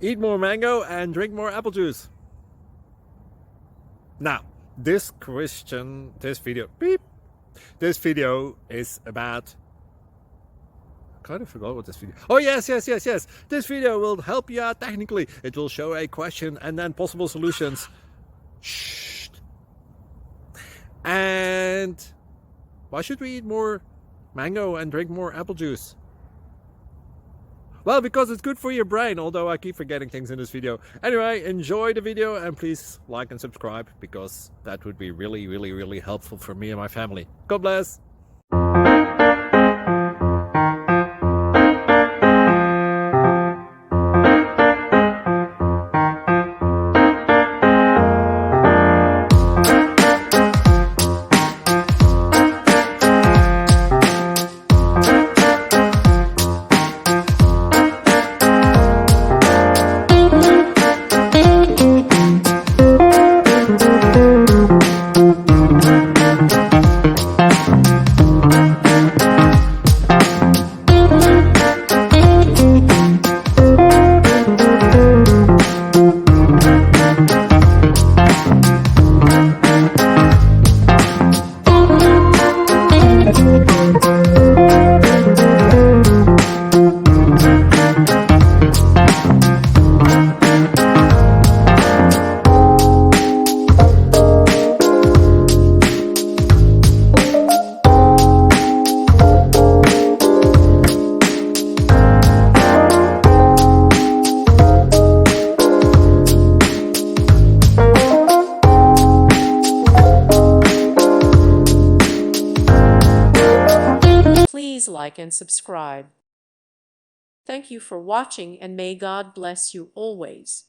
Eat more mango and drink more apple juice. Now, this video is about, I kind of forgot what this video. Oh, yes. This video will help you out technically. It will show a question and then possible solutions. Shh. And why should we eat more mango and drink more apple juice? Well, because it's good for your brain, although I keep forgetting things in this video. Anyway, enjoy the video and please like and subscribe, because that would be really helpful for me and my family. God bless! Please like and subscribe. Thank you for watching, and may God bless you always.